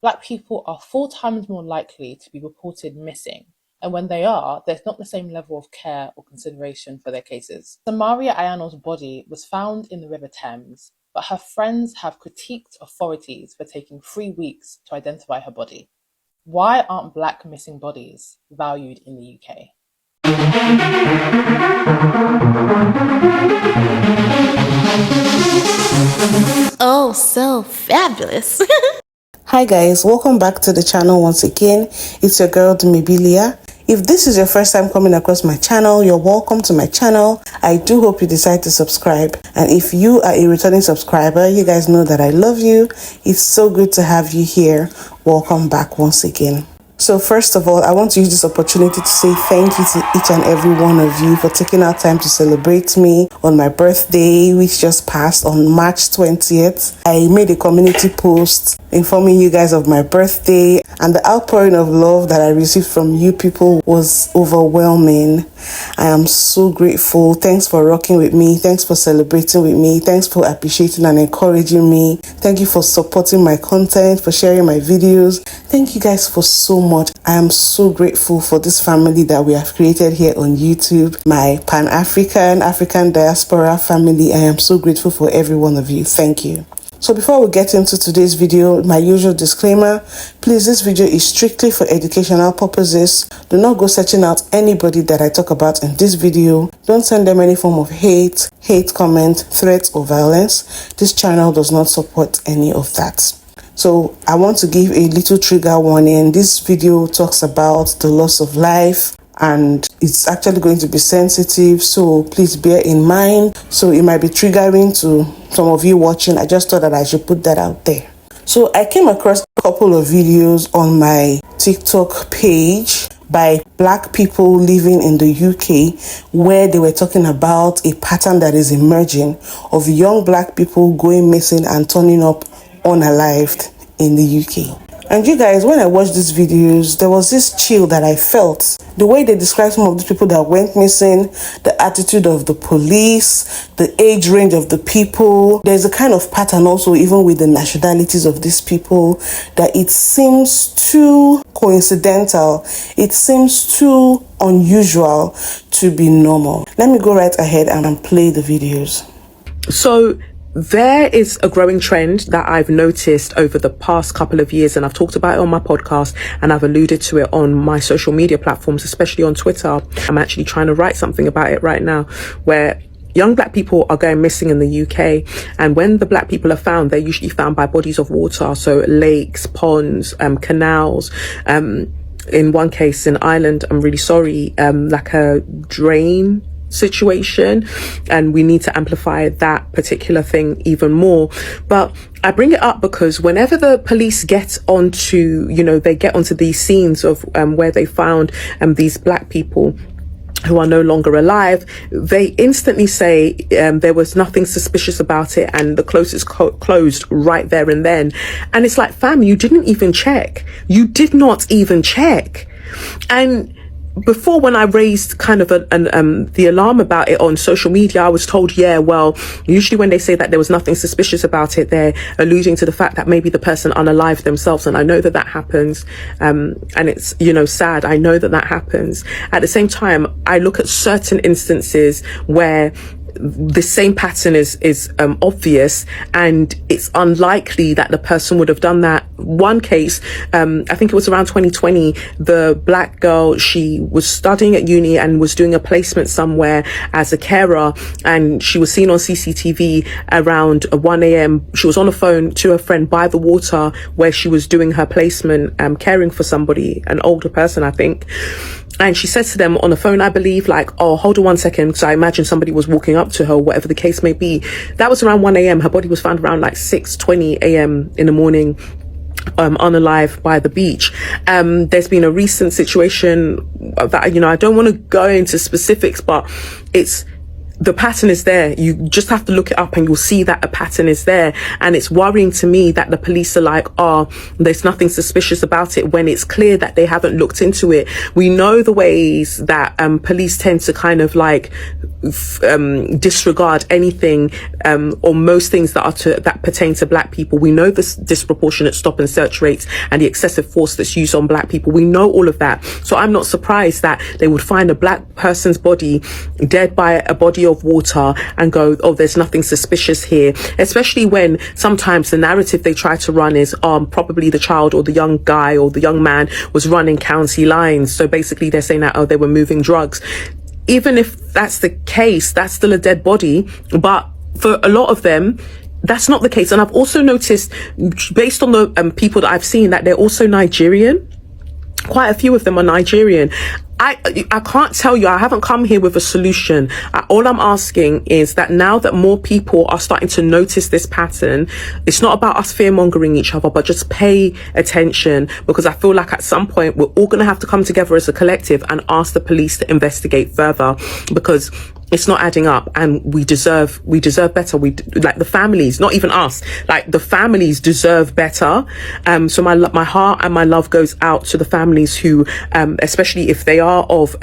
Black people are 4 times more likely to be reported missing, and when they are, there's not the same level of care or consideration for their cases. Samaria Ayanle's body was found in the River Thames, but her friends have critiqued authorities for taking 3 weeks to identify her body. Why aren't Black missing bodies valued in the UK? Oh, so fabulous. Hi guys, welcome back to the channel once again. It's your girl Dumebi. If this is your first time coming across my channel, you're welcome to my channel. I do hope you decide to subscribe. And if you are a returning subscriber, you guys know that I love you. It's so good to have you here. Welcome back once again. So first of all, I want to use this opportunity to say thank you to each and every one of you for taking out time to celebrate me on my birthday, which just passed on March 20th. I made a community post informing you guys of my birthday, and the outpouring of love that I received from you people was overwhelming. I am so grateful. Thanks for rocking with me. Thanks for celebrating with me. Thanks for appreciating and encouraging me. Thank you for supporting my content, for sharing my videos. Thank you guys for so much. I am so grateful for this family that we have created here on YouTube, my African diaspora family. I am so grateful for every one of you. Thank you. So before we get into today's video, my usual disclaimer, please, this video is strictly for educational purposes. Do not go searching out anybody that I talk about in this video. Don't send them any form of hate comment, threats or violence. This channel does not support any of that. So I want to give a little trigger warning. This video talks about the loss of life, and it's actually going to be sensitive, so please bear in mind. So it might be triggering to some of you watching. I just thought that I should put that out there. So I came across a couple of videos on my TikTok page by Black people living in the UK, where they were talking about a pattern that is emerging of young Black people going missing and turning up unalived in the UK. And you guys, when I watched these videos, there was this chill that I felt. The way they described some of the people that went missing, the attitude of the police, the age range of the people. There's a kind of pattern also, even with the nationalities of these people, that it seems too coincidental. It seems too unusual to be normal. Let me go right ahead and play the videos. So there is a growing trend that I've noticed over the past couple of years, and I've talked about it on my podcast, and I've alluded to it on my social media platforms, especially on Twitter. I'm actually trying to write something about it right now, where young Black people are going missing in the UK, and when the Black people are found, they're usually found by bodies of water, so lakes, ponds, canals, in one case in Ireland, I'm really sorry, like a drain situation, and we need to amplify that particular thing even more. But I bring it up because whenever the police get onto, they get onto these scenes of where they found these Black people who are no longer alive, they instantly say there was nothing suspicious about it, and the closest closed right there and then. And it's like, fam, you didn't even check. You did not even check. And before, when I raised kind of the alarm about it on social media, I was told, yeah, well, usually when they say that there was nothing suspicious about it, they're alluding to the fact that maybe the person unalived themselves. And I know that that happens. And it's, sad. I know that that happens. At the same time, I look at certain instances where the same pattern is obvious, and it's unlikely that the person would have done that. One case, I think it was around 2020, the Black girl, she was studying at uni and was doing a placement somewhere as a carer, and she was seen on CCTV around 1 a.m. She was on the phone to a friend by the water where she was doing her placement, caring for somebody, an older person, I think. And she said to them on the phone, I believe, like, oh, hold on 1 second, because I imagine somebody was walking up to her, whatever the case may be. That was around 1 a.m. Her body was found around like 6:20 a.m. in the morning, unalive by the beach. There's been a recent situation that, I don't want to go into specifics, but the pattern is there. You just have to look it up and you'll see that a pattern is there. And it's worrying to me that the police are like, oh, there's nothing suspicious about it, when it's clear that they haven't looked into it. We know the ways that police tend to kind of like disregard anything or most things that pertain to black people. We know this disproportionate stop and search rates and the excessive force that's used on black people. We know all of that. So I'm not surprised that they would find a black person's body dead by a body of water and go, oh, there's nothing suspicious here, especially when sometimes the narrative they try to run is probably the child or the young guy or the young man was running county lines. So basically they're saying that, oh, they were moving drugs. Even if that's the case, that's still a dead body. But for a lot of them, that's not the case. And I've also noticed, based on the people that I've seen, that they're also Nigerian. Quite a few of them are Nigerian. I can't tell you, I haven't come here with a solution. All I'm asking is that now that more people are starting to notice this pattern, it's not about us fear-mongering each other, but just pay attention, because I feel like at some point we're all going to have to come together as a collective and ask the police to investigate further, because it's not adding up, and we deserve better. We, like the families, not even us, like the families deserve better. So my heart and my love goes out to the families who, especially if they are of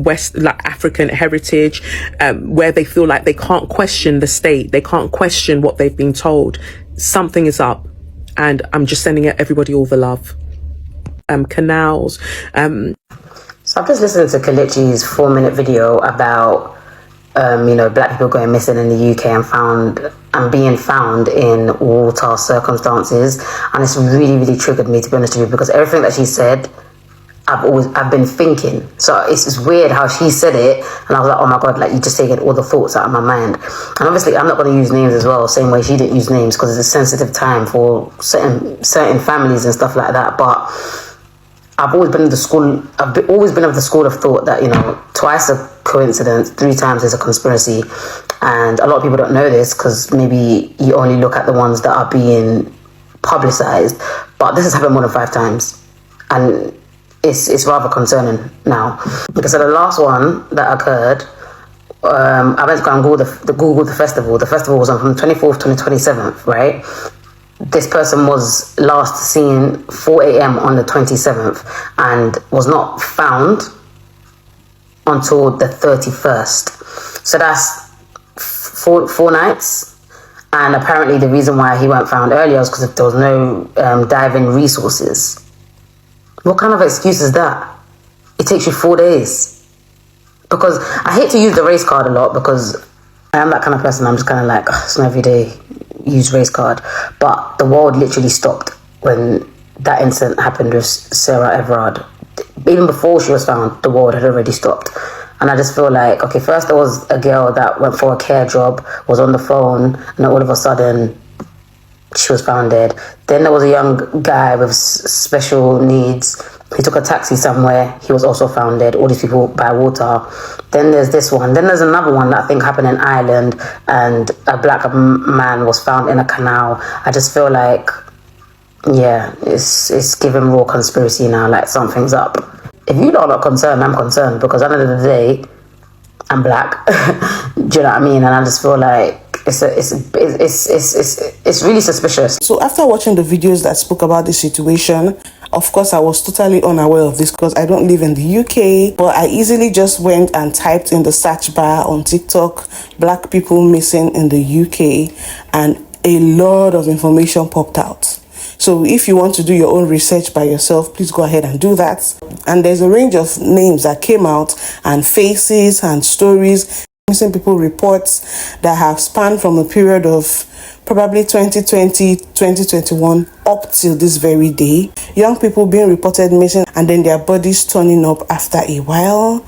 West, like African heritage, where they feel like they can't question the state, they can't question what they've been told. Something is up, and I'm just sending everybody all the love. Canals. So I've just listened to Kelechi's 4-minute video about, black people going missing in the UK and being found in water circumstances. And it's really, really triggered me, to be honest with you, because everything that she said, I've been thinking. So it's weird how she said it, and I was like, oh my God, like, you just taken all the thoughts out of my mind. And obviously I'm not going to use names as well, same way she didn't use names, because it's a sensitive time for certain families and stuff like that. But I've always been of the school of thought that, twice a coincidence, 3 times is a conspiracy. And a lot of people don't know this because maybe you only look at the ones that are being publicized. But this has happened more than 5 times. And it's rather concerning now. Because the last one that occurred, I went to go and Google the festival. The festival was on from the 24th to the 27th, right? This person was last seen 4 a.m. on the 27th and was not found until the 31st. So that's four nights. And apparently the reason why he weren't found earlier was because there was no diving resources. What kind of excuse is that? It takes you 4 days. Because I hate to use the race card a lot, because I am that kind of person. I'm just kind of like, it's not every day use race card. But the world literally stopped when that incident happened with Sarah Everard. Even before she was found, the world had already stopped. And I just feel like, okay, first there was a girl that went for a care job, was on the phone, and all of a sudden she was found dead. Then there was a young guy with special needs. He took a taxi somewhere. He was also found dead. All these people by water. Then there's this one. Then there's another one that I think happened in Ireland, and a black man was found in a canal. I just feel like, yeah, it's giving raw conspiracy now, like something's up. If you are not concerned, I'm concerned, because at the end of the day, I'm black. Do you know what I mean? And I just feel like it's really suspicious. So after watching the videos that spoke about the situation, of course I was totally unaware of this because I don't live in the UK, but I easily just went and typed in the search bar on TikTok, black people missing in the UK, and a lot of information popped out. So if you want to do your own research by yourself, please go ahead and do that. And there's a range of names that came out, and faces and stories, missing people reports that have spanned from a period of probably 2020, 2021 up till this very day. Young people being reported missing and then their bodies turning up after a while.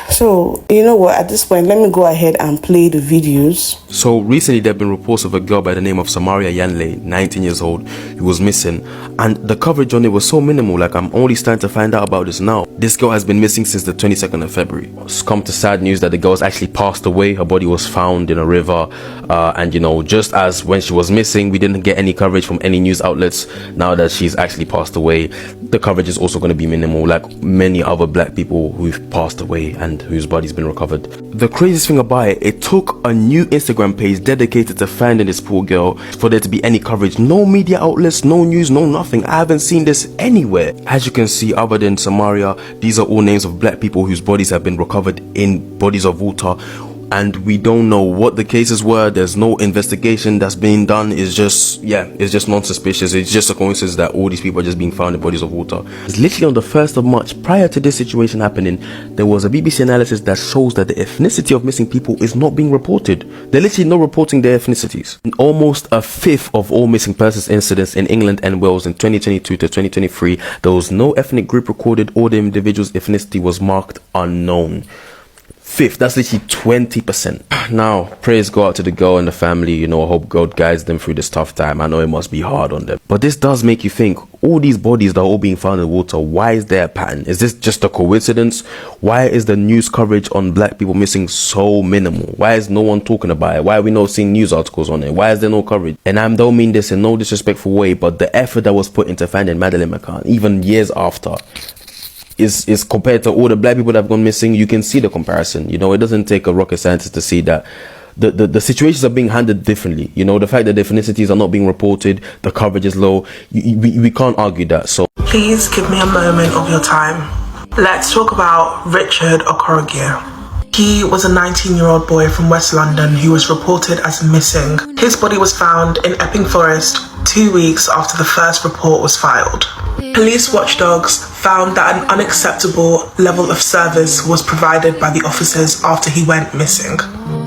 So, you know what, at this point, let me go ahead and play the videos. So recently there have been reports of a girl by the name of Samaria Ayanle, 19 years old, who was missing, and the coverage on it was so minimal. Like, I'm only starting to find out about this now. This girl has been missing since the 22nd of February. It's come to sad news that the girl's actually passed away. Her body was found in a river, and just as when she was missing, we didn't get any coverage from any news outlets. Now that she's actually passed away, the coverage is also going to be minimal, like many other black people who've passed away. And friend whose body's been recovered. The craziest thing about it, it took a new Instagram page dedicated to finding this poor girl for there to be any coverage. No media outlets, no news, no nothing. I haven't seen this anywhere. As you can see, other than Samaria, these are all names of black people whose bodies have been recovered in bodies of water, and we don't know what the cases were. There's no investigation that's being done. It's just non-suspicious. It's just a coincidence that all these people are just being found in bodies of water. It's literally on the 1st of March, prior to this situation happening, there was a BBC analysis that shows that the ethnicity of missing people is not being reported. They're literally not reporting their ethnicities. Almost a fifth of all missing persons incidents in England and Wales in 2022 to 2023, there was no ethnic group recorded or the individual's ethnicity was marked unknown. Fifth, that's literally 20%. Now, praise God to the girl and the family. You know, I hope God guides them through this tough time. I know it must be hard on them. But this does make you think, all these bodies that are all being found in the water, why is there a pattern? Is this just a coincidence? Why is the news coverage on black people missing so minimal? Why is no one talking about it? Why are we not seeing news articles on it? Why is there no coverage? And I don't mean this in no disrespectful way, but the effort that was put into finding Madeleine McCann, even years after, is compared to all the black people that have gone missing. You can see the comparison. You know, it doesn't take a rocket scientist to see that the situations are being handled differently. You know, the fact that the ethnicities are not being reported, the coverage is low, we can't argue that. So Please give me a moment of your time. Let's talk about Richard Okorogheye. He was a 19-year-old boy from West London who was reported as missing. His body was found in Epping Forest 2 weeks after the first report was filed. Police watchdogs found that an unacceptable level of service was provided by the officers after he went missing.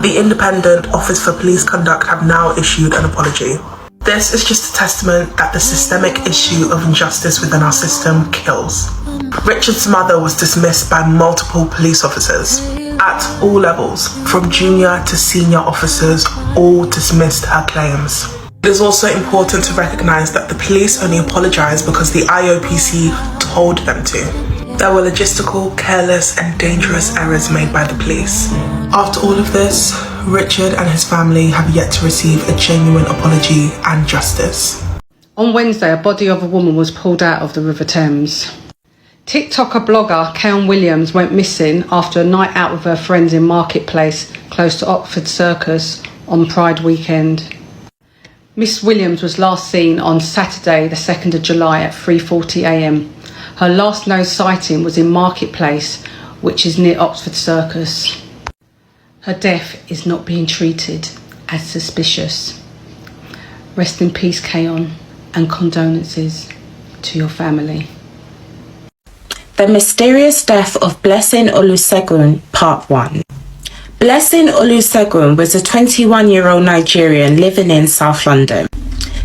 The Independent Office for Police Conduct have now issued an apology. This is just a testament that the systemic issue of injustice within our system kills. Richard's mother was dismissed by multiple police officers at all levels, from junior to senior officers, all dismissed her claims. It is also important to recognise that the police only apologised because the IOPC told them to. There were logistical, careless and dangerous errors made by the police. After all of this, Richard and his family have yet to receive a genuine apology and justice. On Wednesday, a body of a woman was pulled out of the River Thames. TikToker blogger Kayan Williams went missing after a night out with her friends in Marketplace, close to Oxford Circus, on Pride weekend. Miss Williams was last seen on Saturday, the 2nd of July at 3:40 a.m. Her last known sighting was in Marketplace, which is near Oxford Circus. Her death is not being treated as suspicious. Rest in peace, Kayan, and condolences to your family. The Mysterious Death of Blessing Olusegun, Part 1. Blessing Olusegun was a 21-year-old Nigerian living in South London.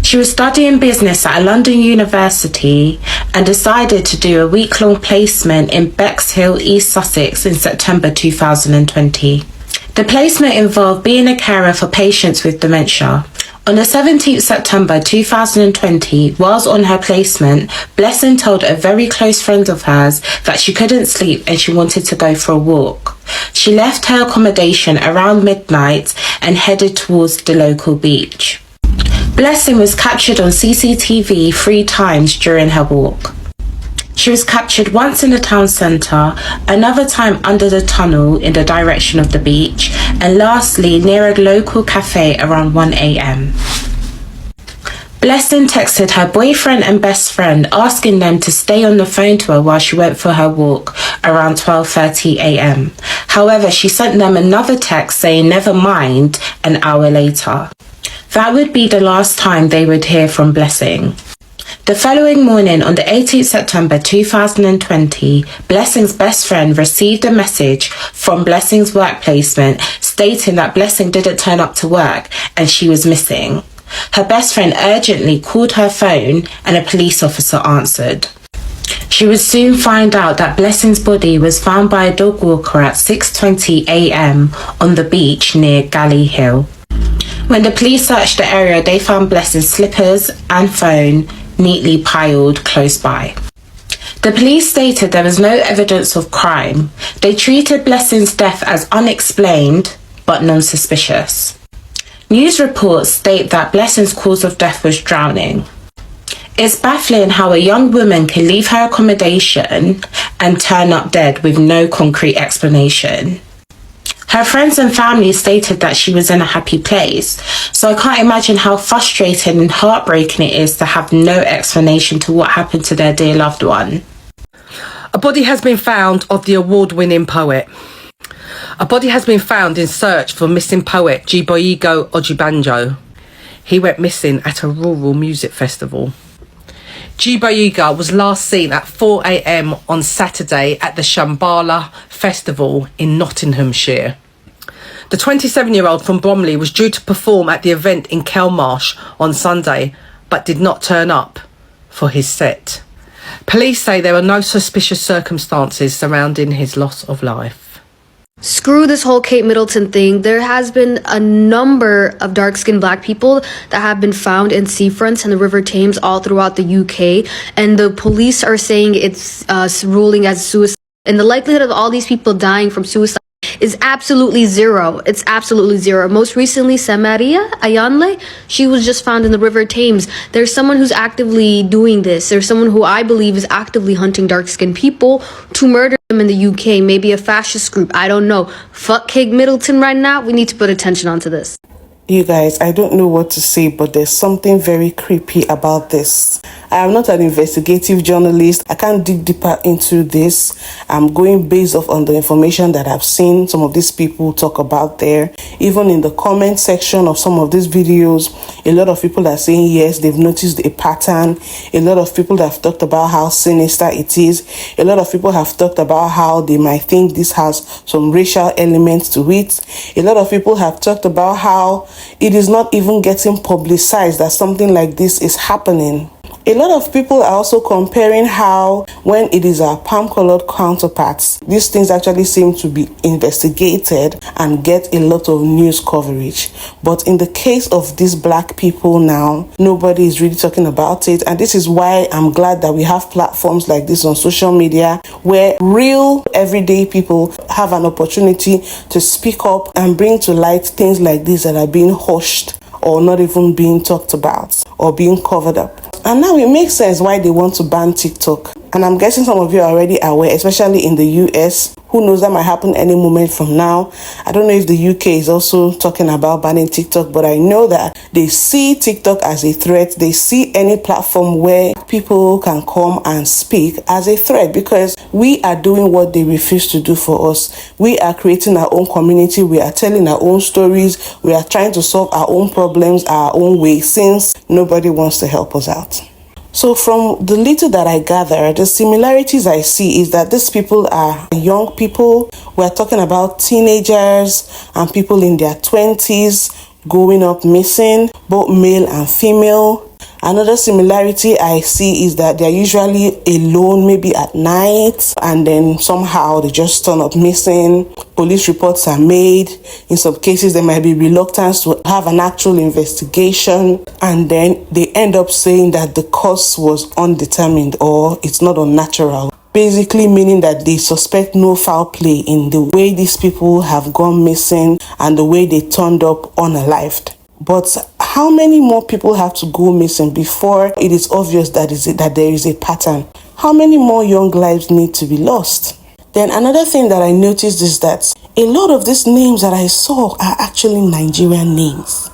She was studying business at a London university and decided to do a week-long placement in Bexhill, East Sussex in September 2020. The placement involved being a carer for patients with dementia. On the 17th September 2020, whilst on her placement, Blessing told a very close friend of hers that she couldn't sleep and she wanted to go for a walk. She left her accommodation around midnight and headed towards the local beach. Blessing was captured on CCTV 3 times during her walk. She was captured once in the town centre, another time under the tunnel in the direction of the beach, and lastly near a local cafe around 1 a.m. Blessing texted her boyfriend and best friend asking them to stay on the phone to her while she went for her walk around 12:30 a.m. However, she sent them another text saying never mind an hour later. That would be the last time they would hear from Blessing. The following morning, on the 18th September 2020, Blessing's best friend received a message from Blessing's work placement stating that Blessing didn't turn up to work and she was missing. Her best friend urgently called her phone and a police officer answered. She would soon find out that Blessing's body was found by a dog walker at 6:20 a.m. on the beach near Galley Hill. When the police searched the area, they found Blessing's slippers and phone neatly piled close by. The police stated there was no evidence of crime. They treated Blessing's death as unexplained but non-suspicious. News reports state that Blessing's cause of death was drowning. It's baffling how a young woman can leave her accommodation and turn up dead with no concrete explanation. Her friends and family stated that she was in a happy place, so I can't imagine how frustrating and heartbreaking it is to have no explanation to what happened to their dear loved one. A body has been found of the award-winning poet. A body has been found in search for missing poet Jibo Oji Banjo. He went missing at a rural music festival. Jibo was last seen at 4 a.m. on Saturday at the Shambhala Festival in Nottinghamshire. The 27-year-old from Bromley was due to perform at the event in Kelmarsh on Sunday, but did not turn up for his set. Police say there are no suspicious circumstances surrounding his loss of life. Screw this whole Kate Middleton thing. There has been a number of dark-skinned black people that have been found in seafronts in the River Thames all throughout the UK, and the police are saying it's ruling as suicide. And the likelihood of all these people dying from suicide is absolutely zero. It's absolutely zero. Most recently, Samaria Ayanle, she was just found in the River Thames. There's someone who's actively doing this. There's someone who I believe is actively hunting dark-skinned people to murder them in the UK. Maybe a fascist group. I don't know. Fuck Kate Middleton right now. We need to put attention onto this. You guys, I don't know what to say, but there's something very creepy about this. I am not an investigative journalist. I can't dig deeper into this. I'm going based off on the information that I've seen some of these people talk about there. Even in the comment section of some of these videos, a lot of people are saying yes, they've noticed a pattern. A lot of people have talked about how sinister it is. A lot of people have talked about how they might think this has some racial elements to it. A lot of people have talked about how it is not even getting publicized that something like this is happening. A lot of people are also comparing how when it is our palm-colored counterparts, these things actually seem to be investigated and get a lot of news coverage. But in the case of these black people now, nobody is really talking about it. And this is why I'm glad that we have platforms like this on social media where real everyday people have an opportunity to speak up and bring to light things like this that are being hushed or not even being talked about or being covered up. And now it makes sense why they want to ban TikTok. And I'm guessing some of you are already aware, especially in the US. Who knows, that might happen any moment from now. I don't know if the UK is also talking about banning TikTok, but I know that they see TikTok as a threat. They see any platform where people can come and speak as a threat, because we are doing what they refuse to do for us. We are creating our own community. We are telling our own stories. We are trying to solve our own problems our own way, since nobody wants to help us out. So from the little that I gather, the similarities I see is that these people are young people. We're talking about teenagers and people in their 20s going up missing, both male and female. Another similarity I see is that they're usually alone, maybe at night, and then somehow they just turn up missing. Police reports are made. In some cases, there might be reluctance to have an actual investigation, and then they end up saying that the cause was undetermined or it's not unnatural. Basically meaning that they suspect no foul play in the way these people have gone missing and the way they turned up unalived. But how many more people have to go missing before it is obvious that there is a pattern? How many more young lives need to be lost? Then another thing that I noticed is that a lot of these names that I saw are actually Nigerian names.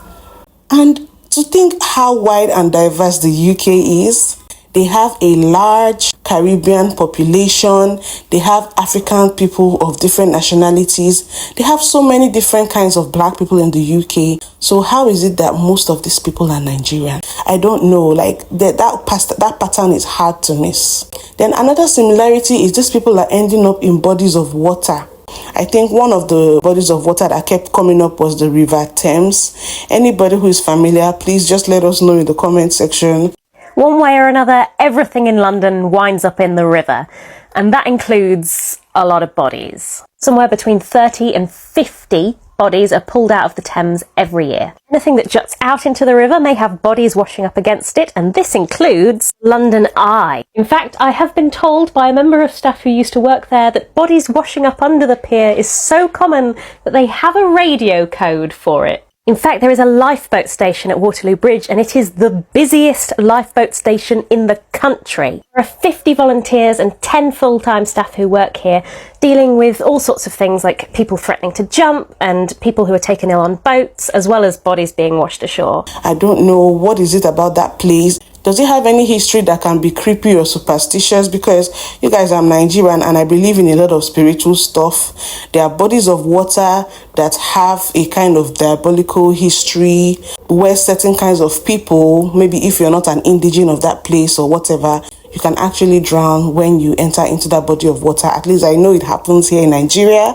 And to think how wide and diverse the UK is, they have a large Caribbean population. They have African people of different nationalities. They have so many different kinds of black people in the UK. So how is it that most of these people are Nigerian? I don't know. Like that pattern is hard to miss. Then another similarity is these people are ending up in bodies of water. I think one of the bodies of water that kept coming up was the River Thames. Anybody who is familiar, please just let us know in the comment section. One way or another, everything in London winds up in the river, and that includes a lot of bodies. Somewhere between 30 and 50 bodies are pulled out of the Thames every year. Anything that juts out into the river may have bodies washing up against it, and this includes London Eye. In fact, I have been told by a member of staff who used to work there that bodies washing up under the pier is so common that they have a radio code for it. In fact, there is a lifeboat station at Waterloo Bridge, and it is the busiest lifeboat station in the country. There are 50 volunteers and 10 full-time staff who work here, dealing with all sorts of things like people threatening to jump and people who are taken ill on boats, as well as bodies being washed ashore. I don't know, what is it about that place? Does it have any history that can be creepy or superstitious? Because you guys, I'm Nigerian and I believe in a lot of spiritual stuff. There are bodies of water that have a kind of diabolical history where certain kinds of people, maybe if you're not an indigene of that place or whatever, you can actually drown when you enter into that body of water. At least I know it happens here in Nigeria.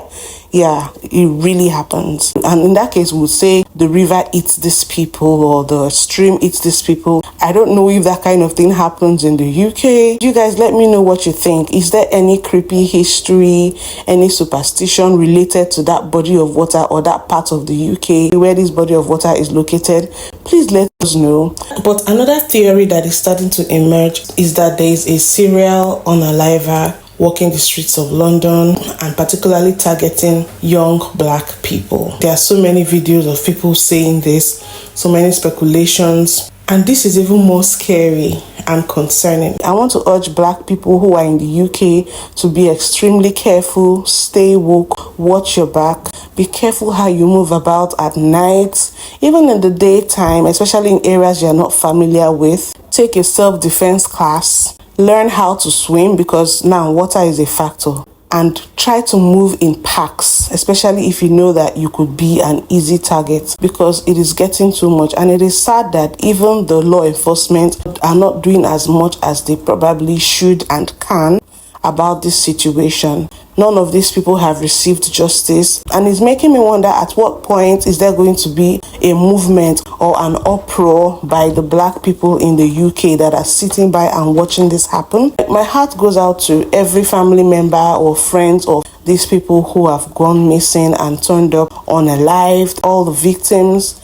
Yeah, it really happens. And in that case, we would say the river eats these people or the stream eats these people. I don't know if that kind of thing happens in the UK. You guys, let me know what you think. Is there any creepy history, any superstition related to that body of water or that part of the UK where this body of water is located? Please let us know. But another theory that is starting to emerge is that there is a serial unaliver walking the streets of London and particularly targeting young black people. There are so many videos of people saying this, so many speculations, and this is even more scary and concerning. I want to urge black people who are in the UK to be extremely careful, stay woke, watch your back, be careful how you move about at night, even in the daytime, especially in areas you're not familiar with. Take a self-defense class. Learn how to swim because now water is a factor. And try to move in packs, especially if you know that you could be an easy target, because it is getting too much. And it is sad that even the law enforcement are not doing as much as they probably should and can about this situation. None of these people have received justice, and it's making me wonder at what point is there going to be a movement or an uproar by the black people in the UK that are sitting by and watching this happen. My heart goes out to every family member or friends of these people who have gone missing and turned up unalived, all the victims.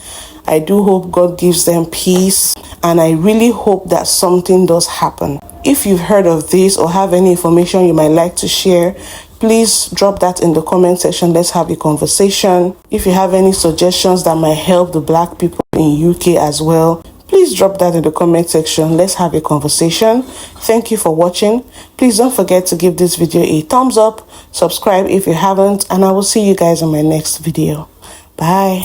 I do hope God gives them peace, and I really hope that something does happen. If you've heard of this or have any information you might like to share, please drop that in the comment section. Let's have a conversation. If you have any suggestions that might help the black people in UK as well, please drop that in the comment section. Let's have a conversation. Thank you for watching. Please don't forget to give this video a thumbs up, subscribe if you haven't, and I will see you guys in my next video. Bye.